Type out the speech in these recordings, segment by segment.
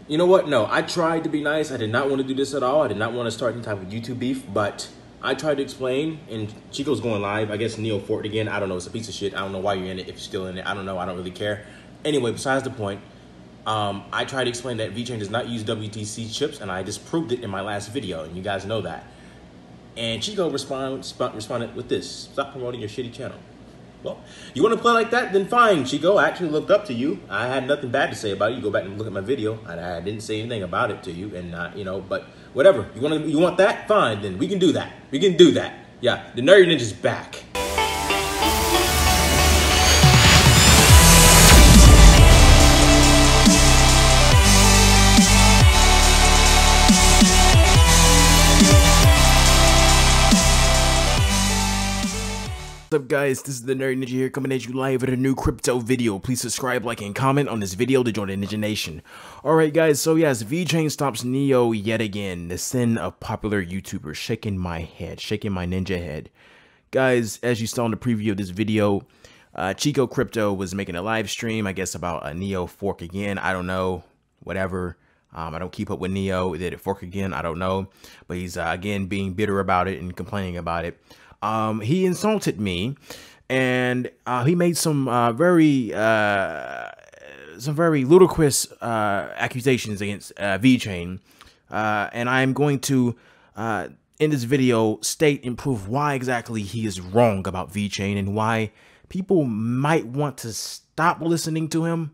You know what? No, I tried to be nice. I did not want to do this at all. I did not want to start any type of YouTube beef, but I tried to explain, and Chico's going live. I guess Neo for it again. I don't know. It's a piece of shit. I don't know why you're in it if you're still in it. I don't know. I don't really care. Anyway, besides the point, I tried to explain that Vechain does not use WTC chips, and I disproved it in my last video, and you guys know that. And Chico responded with this: "Stop promoting your shitty channel." Well, you want to play like that? Then fine, Chico. I actually looked up to you. I had nothing bad to say about it. You go back and look at my video. I didn't say anything about it to you, and you know. But whatever. You want that? Fine. Then we can do that. We can do that. Yeah, the Nerdy Ninja's back. What's up, guys? This is the Nerdy Ninja here, coming at you live with a new crypto video. Please subscribe, like, and comment on this video to join the Ninja Nation. Alright guys, so yes, Vechain stomps Neo yet again, the sin of popular YouTubers. Shaking my head, shaking my ninja head. Guys, as you saw in the preview of this video, Chico Crypto was making a live stream, I guess, about a Neo fork again. I don't know, whatever. I don't keep up with Neo. Did it fork again? I don't know. But he's, again, being bitter about it and complaining about it. He insulted me, and he made some very ludicrous accusations against Vechain, and I'm going to in this video state and prove why exactly he is wrong about Vechain and why people might want to stop listening to him.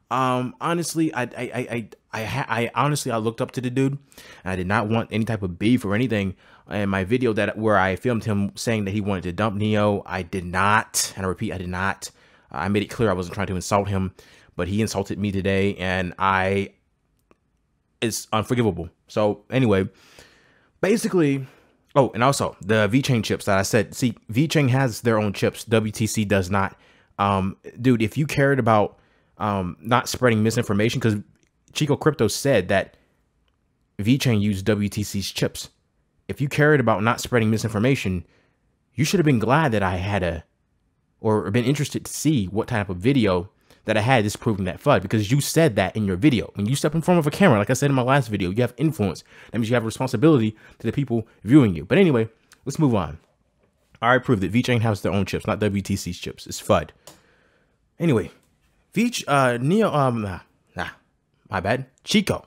Honestly, I honestly looked up to the dude, and I did not want any type of beef or anything. In my video where I filmed him saying that he wanted to dump Neo, I did not, and I repeat, I did not. I made it clear I wasn't trying to insult him, but he insulted me today, and it's unforgivable. So anyway, basically, oh, and also the Vechain chips that I said, see, Vechain has their own chips. WTC does not. Dude, if you cared about not spreading misinformation, because Chico Crypto said that Vechain used WTC's chips. If you cared about not spreading misinformation, you should have been glad that I had or been interested to see what type of video that I had disproving that FUD, because you said that in your video. When you step in front of a camera, like I said in my last video, you have influence. That means you have a responsibility to the people viewing you. But anyway, let's move on. I already proved that Vechain has their own chips, not WTC's chips. It's FUD. Anyway, my bad. Chico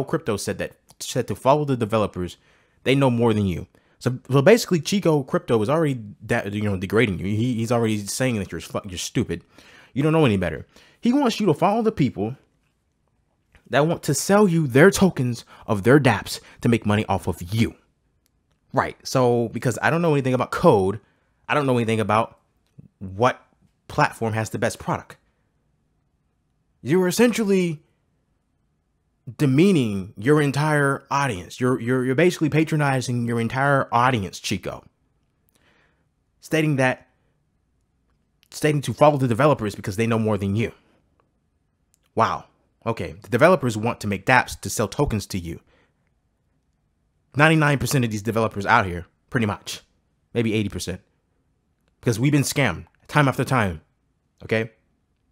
Crypto said to follow the developers. They know more than you. So basically, Chico Crypto is already degrading you. He's already saying that you're stupid. You don't know any better. He wants you to follow the people that want to sell you their tokens of their dApps to make money off of you. Right. So because I don't know anything about code, I don't know anything about what platform has the best product. You're essentially demeaning your entire audience. You're basically patronizing your entire audience, Chico. Stating to follow the developers because they know more than you. Wow. Okay. The developers want to make dApps to sell tokens to you. 99% of these developers out here, pretty much, maybe 80%, because we've been scammed time after time. Okay.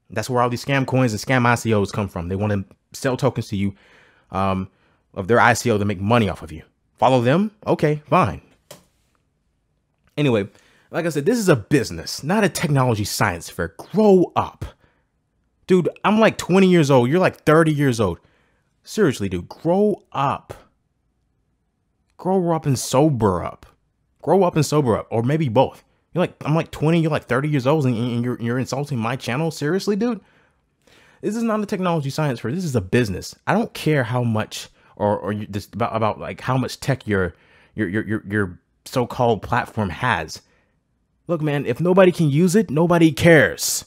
That's where all these scam coins and scam ICOs come from. They want to sell tokens to you of their ICO to make money off of you. Follow them? Okay, fine. Anyway, like I said, this is a business, not a technology science fair. Grow up. Dude, I'm like 20 years old. You're like 30 years old. Seriously, dude, grow up. Grow up and sober up. Grow up and sober up, or maybe both. I'm like 20, you're like 30 years old, and you're insulting my channel? Seriously, dude? This is not a technology science fair. This is a business. I don't care how much or just about like how much tech your so-called platform has. Look, man, if nobody can use it, nobody cares.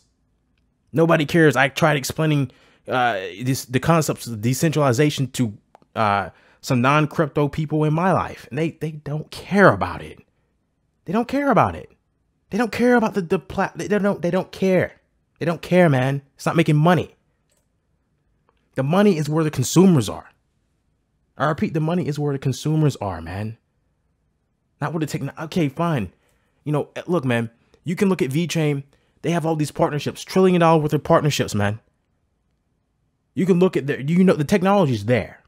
Nobody cares. I tried explaining the concepts of decentralization to some non-crypto people in my life, and they don't care about it. They don't care about it. They don't care about they don't care. They don't care, man. It's not making money. The money is where the consumers are. I repeat, the money is where the consumers are, man. Not where the technology. Okay, fine. You know, look, man, you can look at Vechain. They have all these partnerships, $1 trillion worth of partnerships, man. You can look at the technology's there,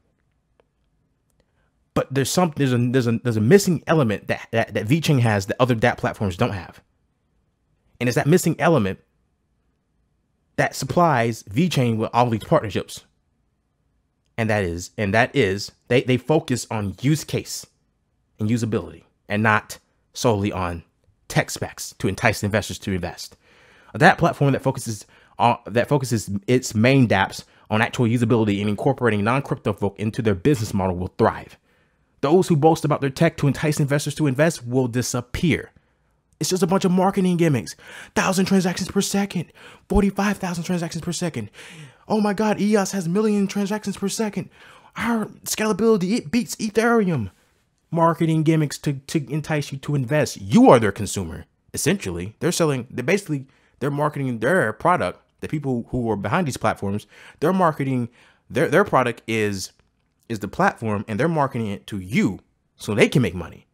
but there's a missing element that Vechain has that other dApp platforms don't have, and it's that missing element that supplies Vechain with all these partnerships. And that is they focus on use case and usability and not solely on tech specs to entice investors to invest. That platform that focuses its main dApps on actual usability and incorporating non-crypto folk into their business model will thrive. Those who boast about their tech to entice investors to invest will disappear. It's just a bunch of marketing gimmicks. 1,000 transactions per second, 45,000 transactions per second. Oh my God, EOS has 1 million transactions per second. Our scalability, it beats Ethereum. Marketing gimmicks to entice you to invest. You are their consumer. Essentially, they're marketing their product. The people who are behind these platforms, they're marketing their product is the platform, and they're marketing it to you so they can make money.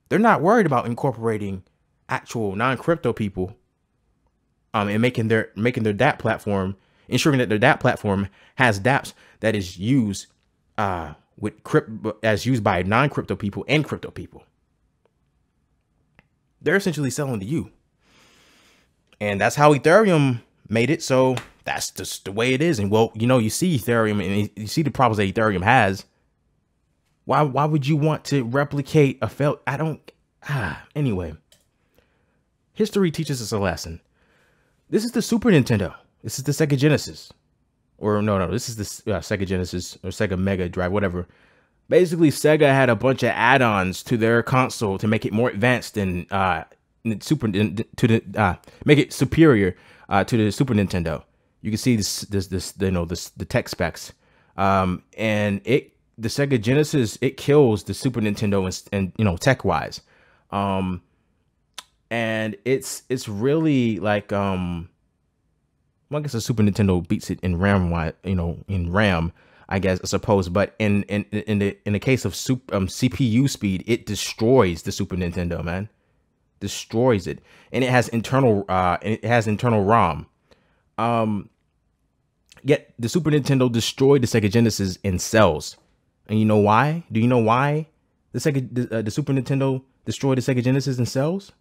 They're not worried about incorporating actual non-crypto people and making their dApp platform, ensuring that their dApp platform has dApps that is used used by non-crypto people and crypto people. They're essentially selling to you. And that's how Ethereum made it. So that's just the way it is. And well, you see Ethereum and you see the problems that Ethereum has. Why would you want to replicate a failed? Anyway. History teaches us a lesson. This is the Super Nintendo. This is the Sega Genesis. Or no, this is the Sega Genesis or Sega Mega Drive, whatever. Basically, Sega had a bunch of add-ons to their console to make it more advanced and make it superior to the Super Nintendo. You can see the tech specs. And the Sega Genesis, it kills the Super Nintendo and tech wise. And it's really like well, I guess the Super Nintendo beats it in RAM in RAM, I guess, I suppose. But in the case of CPU speed, it destroys the Super Nintendo, man. Destroys it. And it has internal ROM. Yet the Super Nintendo destroyed the Sega Genesis in cells. And you know why? Do you know why the Super Nintendo destroyed the Sega Genesis in cells?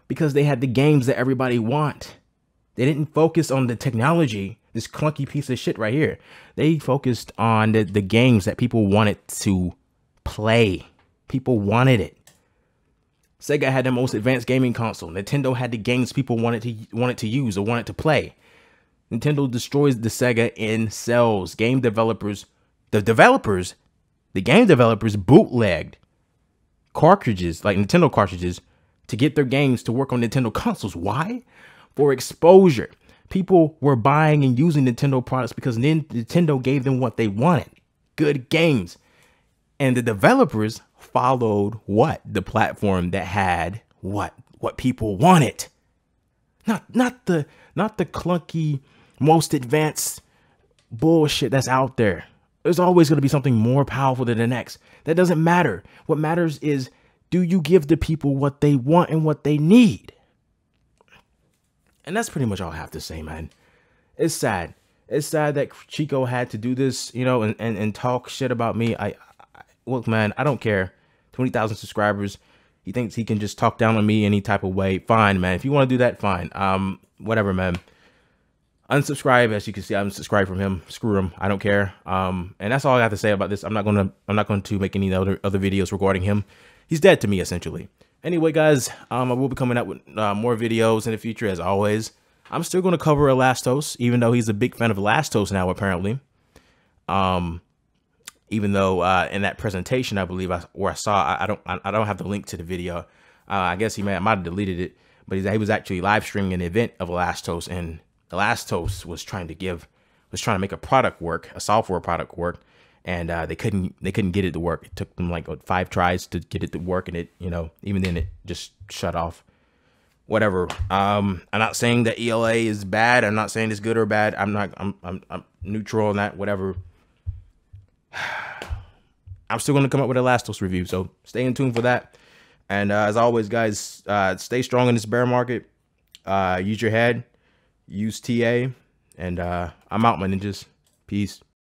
Because they had the games that everybody want. They didn't focus on the technology, this clunky piece of shit right here. They focused on the games that people wanted to play. People wanted it. Sega had the most advanced gaming console. Nintendo had the games people wanted to use or wanted to play. Nintendo destroys the Sega in cells. The game developers bootlegged cartridges, like Nintendo cartridges, to get their games to work on Nintendo consoles. Why? For exposure. People were buying and using Nintendo products because Nintendo gave them what they wanted. Good games. And the developers followed what? The platform that had what people wanted. Not the clunky, most advanced bullshit that's out there. There's always going to be something more powerful than the next. That doesn't matter. What matters is, do you give the people what they want and what they need? And that's pretty much all I have to say, man. It's sad. It's sad that Chico had to do this, and talk shit about me. Look, man, I don't care. 20,000 subscribers. He thinks he can just talk down on me any type of way. Fine, man. If you want to do that, fine. Whatever, man. Unsubscribe. As you can see, I'm subscribed from him. Screw him. I don't care. And that's all I have to say about this. I'm not going to make any other videos regarding him. He's dead to me, essentially. Anyway, guys, I will be coming out with more videos in the future, as always. I'm still going to cover Elastos, even though he's a big fan of Elastos now, apparently. Even though in that presentation, I believe I saw, I don't have the link to the video. I guess I might have deleted it, but he was actually live streaming an event of Elastos, and Elastos was trying to make a product work, a software product work. And they couldn't get it to work. It took them like 5 tries to get it to work, and it, even then it just shut off. Whatever. I'm not saying that ELA is bad. I'm not saying it's good or bad. I'm neutral on that. Whatever. I'm still gonna come up with a Elastos review, so stay in tune for that. And as always, guys, stay strong in this bear market. Use your head. Use TA. And I'm out, my ninjas. Peace.